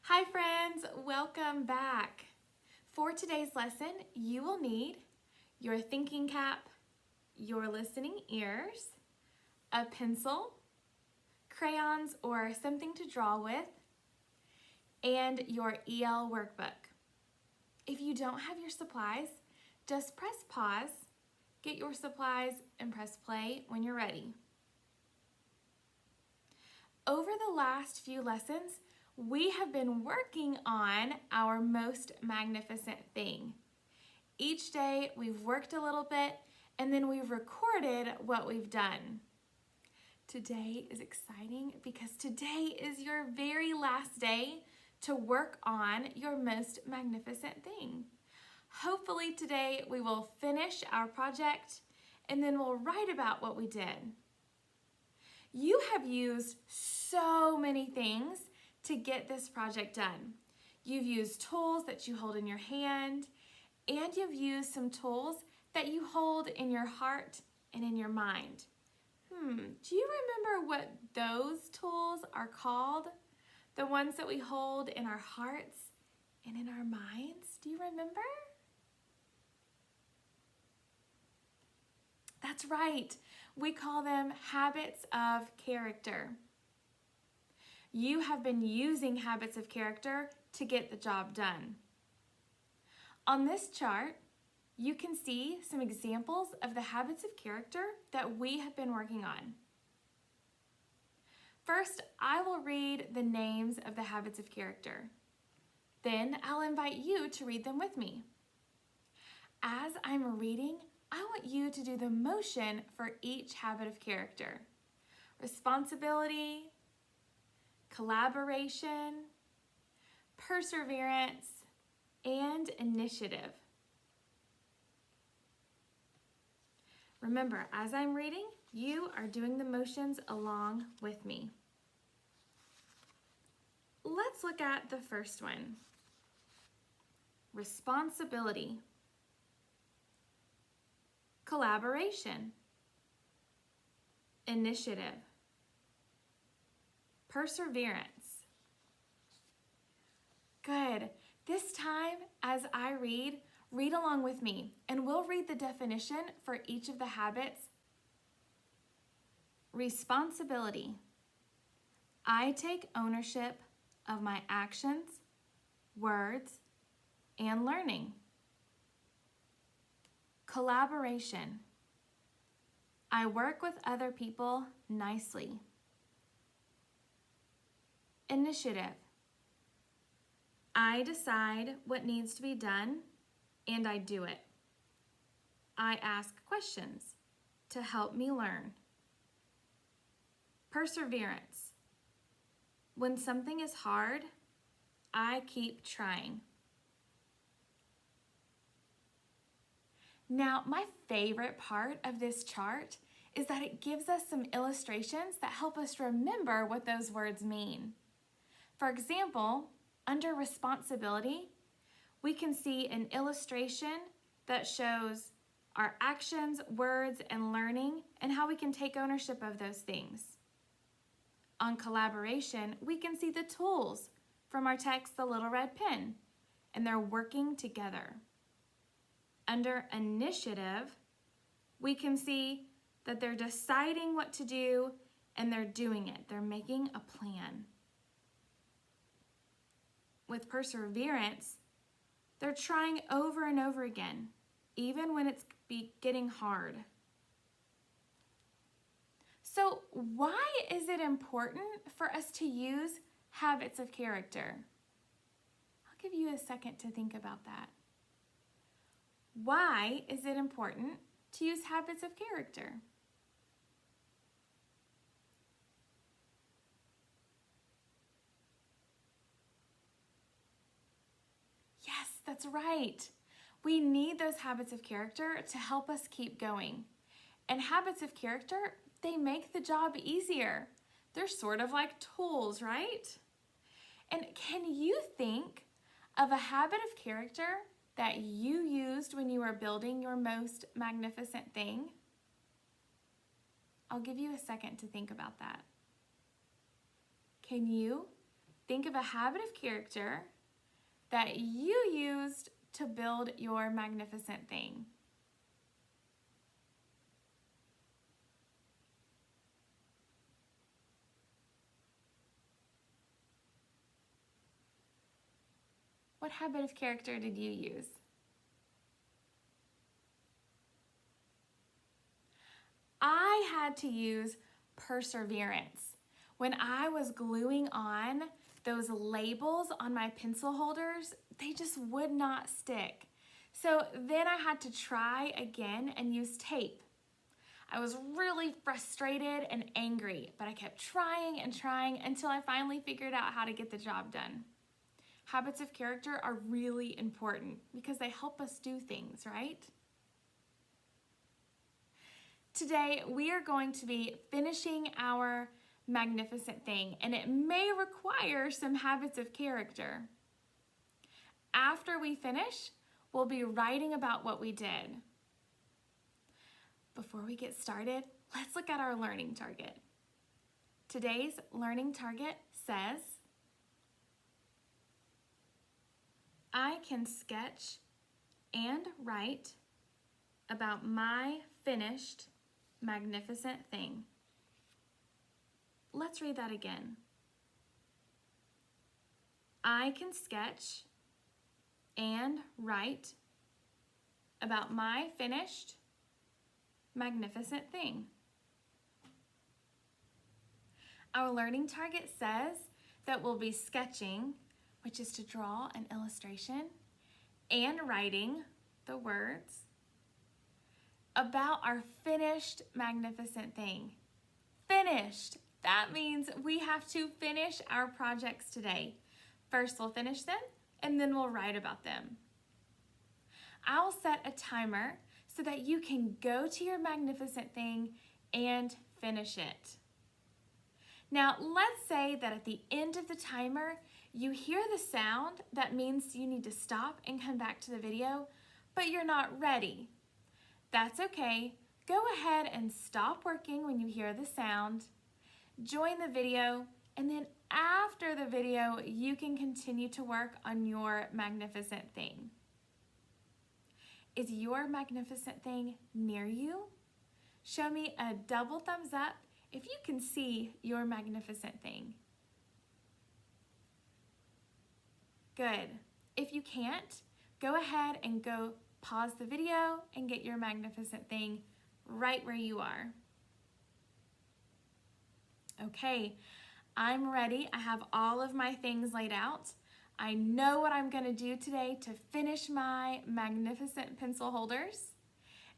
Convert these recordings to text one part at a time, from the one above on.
Hi friends, welcome back. For today's lesson, you will need your thinking cap, your listening ears, a pencil, crayons or something to draw with, and your EL workbook. If you don't have your supplies, just press pause, get your supplies, and press play when you're ready. Over the last few lessons, we have been working on our most magnificent thing. Each day we've worked a little bit and then we've recorded what we've done. Today is exciting because today is your very last day to work on your most magnificent thing. Hopefully today we will finish our project and then we'll write about what we did. You have used so many things to get this project done. You've used tools that you hold in your hand, and you've used some tools that you hold in your heart and in your mind. Do you remember what those tools are called? The ones that we hold in our hearts and in our minds? Do you remember? That's right. We call them habits of character. You have been using habits of character to get the job done. On this chart, you can see some examples of the habits of character that we have been working on. First, I will read the names of the habits of character. Then I'll invite you to read them with me. As I'm reading, I want you to do the motion for each habit of character. Responsibility, collaboration, perseverance, and initiative. Remember, as I'm reading, you are doing the motions along with me. Let's look at the first one. Responsibility. Collaboration. Initiative. Perseverance. Good. This time, as I read along with me, and we'll read the definition for each of the habits. Responsibility. I take ownership of my actions, words, and learning. Collaboration. I work with other people nicely. Initiative. I decide what needs to be done and I do it. I ask questions to help me learn. Perseverance. When something is hard, I keep trying. Now, my favorite part of this chart is that it gives us some illustrations that help us remember what those words mean. For example, under responsibility, we can see an illustration that shows our actions, words, and learning, and how we can take ownership of those things. On collaboration, we can see the tools from our text, The Little Red Pen, and they're working together. Under initiative, we can see that they're deciding what to do and they're doing it. They're making a plan. With perseverance, they're trying over and over again, even when it's getting hard. So why is it important for us to use habits of character? I'll give you a second to think about that. Why is it important to use habits of character? Yes, that's right. We need those habits of character to help us keep going. And habits of character, they make the job easier. They're sort of like tools, right? And can you think of a habit of character that you used when you were building your most magnificent thing? I'll give you a second to think about that. Can you think of a habit of character that you used to build your magnificent thing. What habit of character did you use? I had to use perseverance. When I was gluing on those labels on my pencil holders, they just would not stick. So then I had to try again and use tape. I was really frustrated and angry, but I kept trying and trying until I finally figured out how to get the job done. Habits of character are really important because they help us do things, right? Today, we are going to be finishing our magnificent thing, and it may require some habits of character. After we finish, we'll be writing about what we did. Before we get started, let's look at our learning target. Today's learning target says, I can sketch and write about my finished magnificent thing. Let's read that again. I can sketch and write about my finished magnificent thing. Our learning target says that we'll be sketching, which is to draw an illustration, and writing the words about our finished magnificent thing. Finished. That means we have to finish our projects today. First, we'll finish them, and then we'll write about them. I'll set a timer so that you can go to your magnificent thing and finish it. Now, let's say that at the end of the timer, you hear the sound that means you need to stop and come back to the video, but you're not ready. That's okay. Go ahead and stop working when you hear the sound, join the video, and then after the video, you can continue to work on your magnificent thing. Is your magnificent thing near you? Show me a double thumbs up if you can see your magnificent thing. Good. If you can't, go ahead and go pause the video and get your magnificent thing right where you are. Okay, I'm ready. I have all of my things laid out. I know what I'm going to do today to finish my magnificent pencil holders,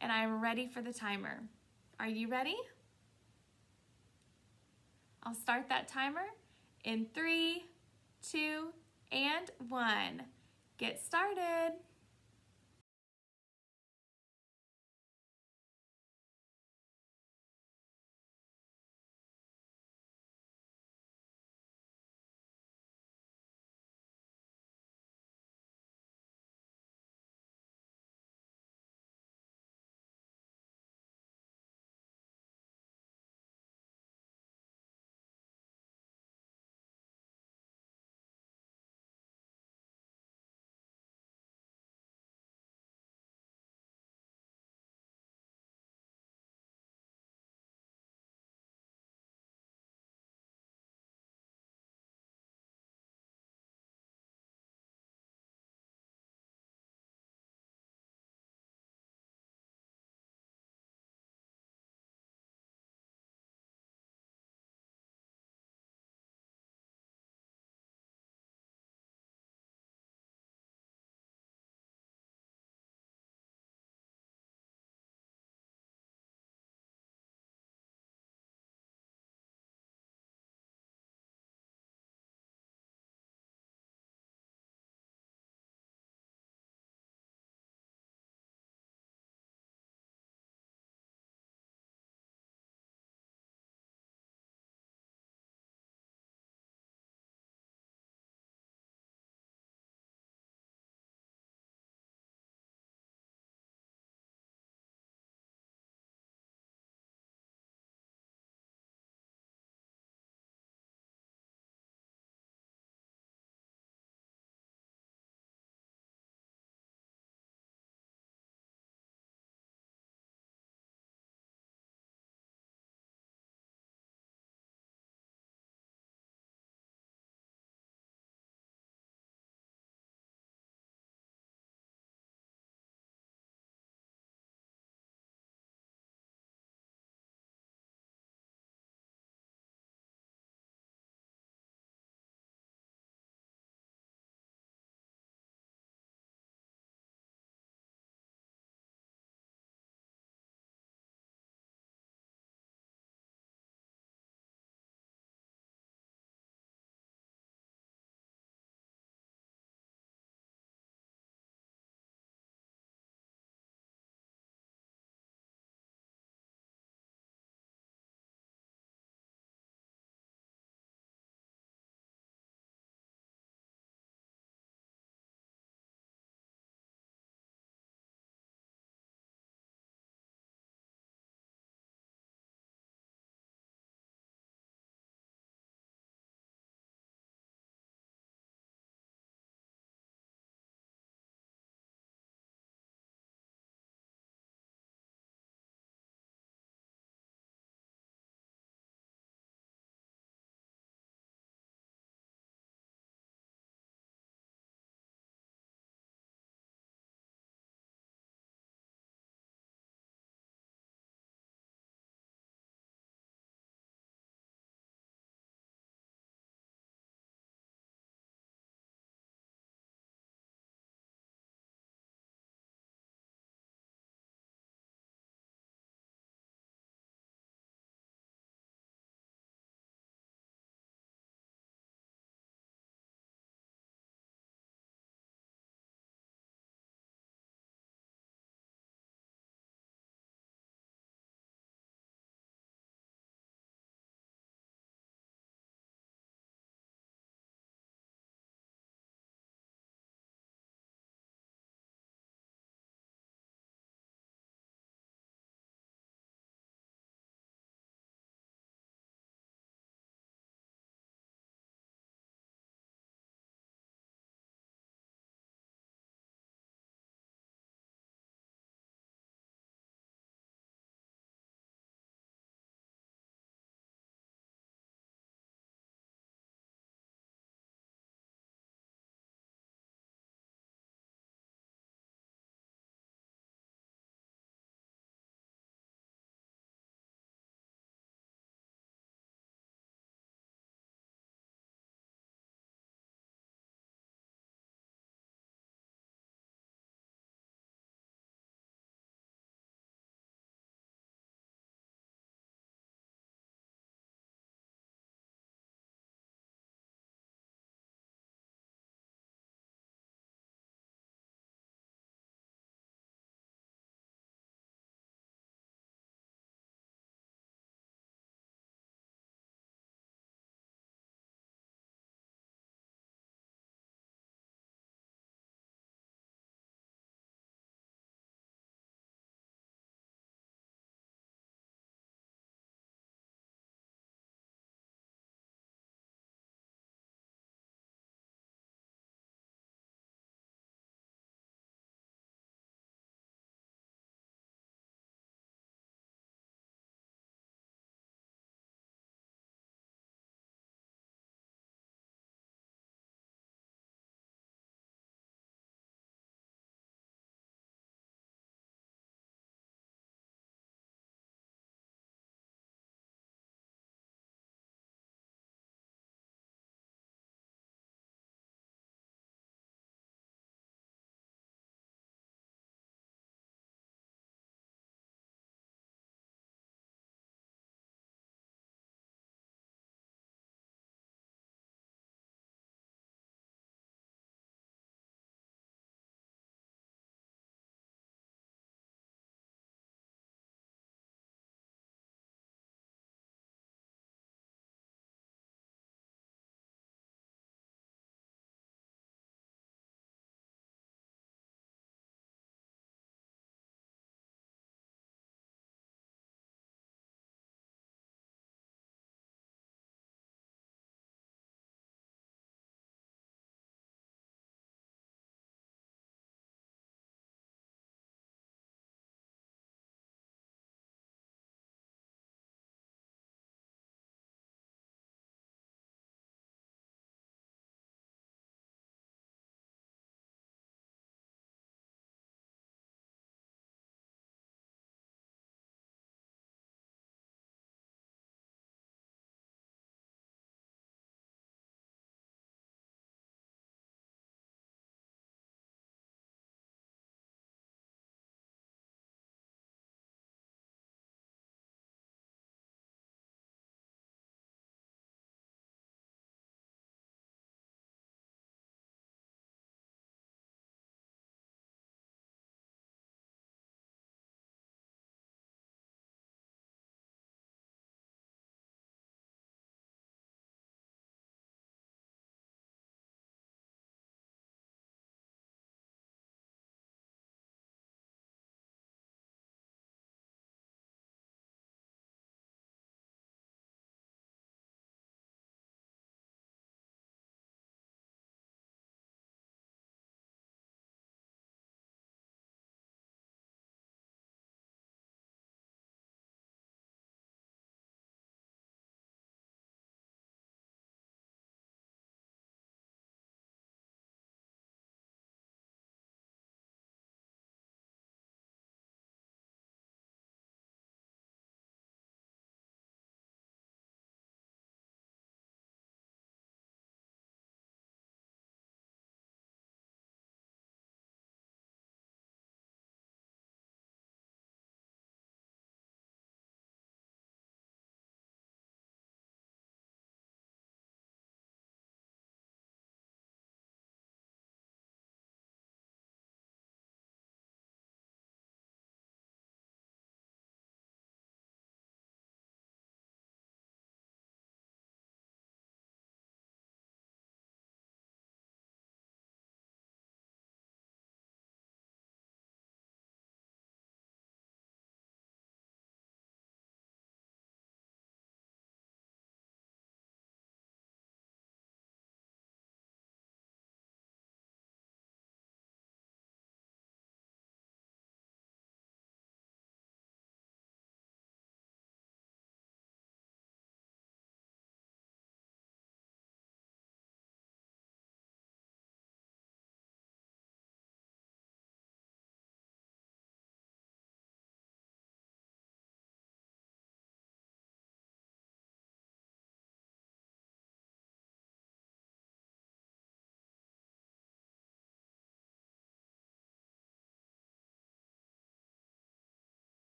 and I'm ready for the timer. Are you ready? I'll start that timer in 3, 2, and 1. Get started.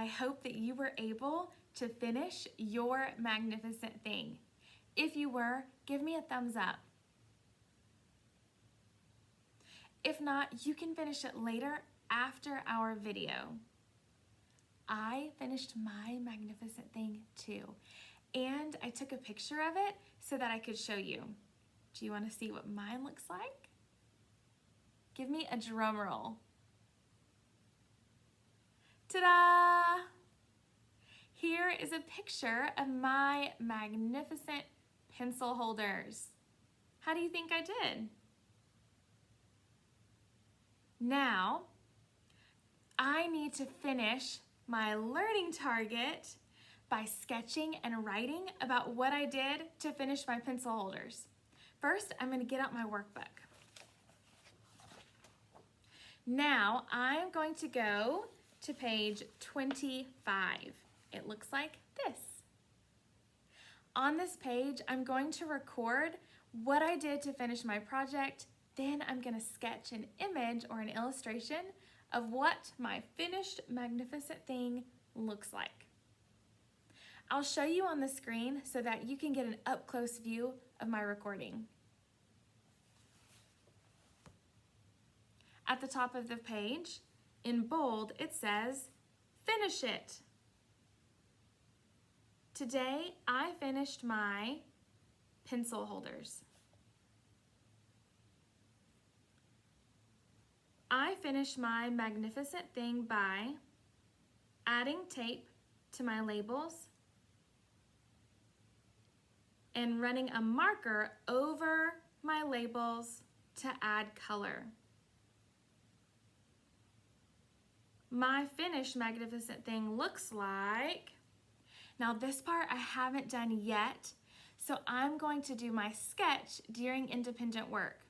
I hope that you were able to finish your magnificent thing. If you were, give me a thumbs up. If not, you can finish it later after our video. I finished my magnificent thing too, and I took a picture of it so that I could show you. Do you want to see what mine looks like? Give me a drum roll. Ta-da! Here is a picture of my magnificent pencil holders. How do you think I did? Now, I need to finish my learning target by sketching and writing about what I did to finish my pencil holders. First, I'm going to get out my workbook. Now, I'm going to go to page 25. It looks like this. On this page, I'm going to record what I did to finish my project. Then I'm going to sketch an image or an illustration of what my finished magnificent thing looks like. I'll show you on the screen so that you can get an up-close view of my recording. At the top of the page, in bold, it says, "Finish it." Today, I finished my pencil holders. I finished my magnificent thing by adding tape to my labels and running a marker over my labels to add color. My finished magnificent thing looks like, now this part I haven't done yet, so I'm going to do my sketch during independent work.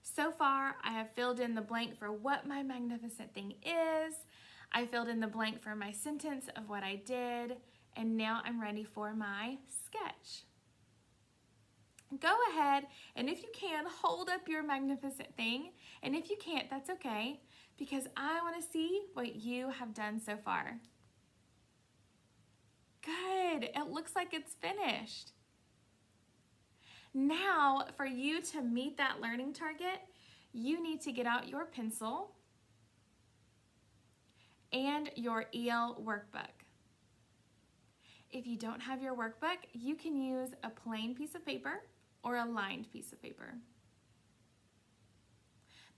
So far, I have filled in the blank for what my magnificent thing is. I filled in the blank for my sentence of what I did, and now I'm ready for my sketch. Go ahead, and if you can, hold up your magnificent thing, and if you can't, that's okay, because I want to see what you have done so far. Good, it looks like it's finished. Now, for you to meet that learning target, you need to get out your pencil and your EL workbook. If you don't have your workbook, you can use a plain piece of paper or a lined piece of paper.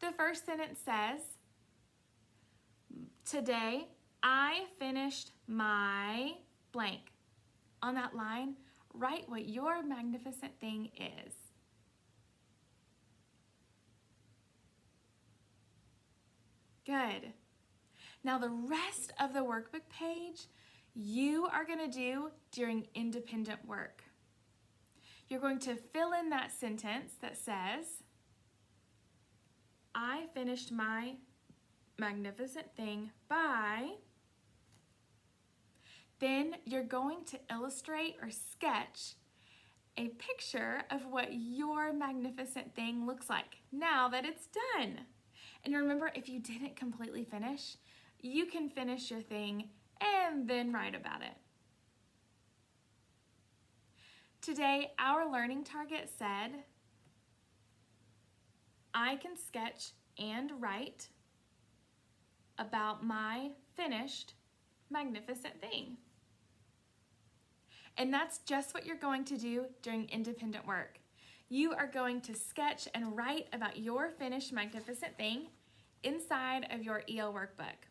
The first sentence says, "Today, I finished my blank." On that line, write what your magnificent thing is. Good. Now the rest of the workbook page, you are going to do during independent work. You're going to fill in that sentence that says, "I finished my magnificent thing by," then you're going to illustrate or sketch a picture of what your magnificent thing looks like now that it's done. And remember, if you didn't completely finish, you can finish your thing and then write about it. Today, our learning target said, "I can sketch and write about my finished magnificent thing." And that's just what you're going to do during independent work. You are going to sketch and write about your finished magnificent thing inside of your EL workbook.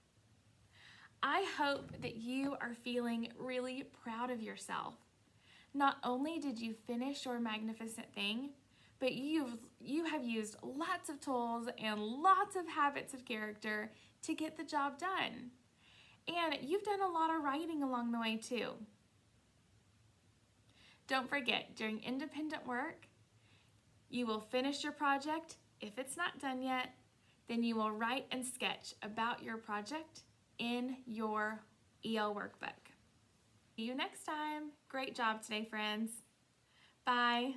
I hope that you are feeling really proud of yourself. Not only did you finish your magnificent thing, but you have used lots of tools and lots of habits of character to get the job done. And you've done a lot of writing along the way too. Don't forget, during independent work, you will finish your project. If it's not done yet, then you will write and sketch about your project in your EL workbook. See you next time. Great job today, friends. Bye.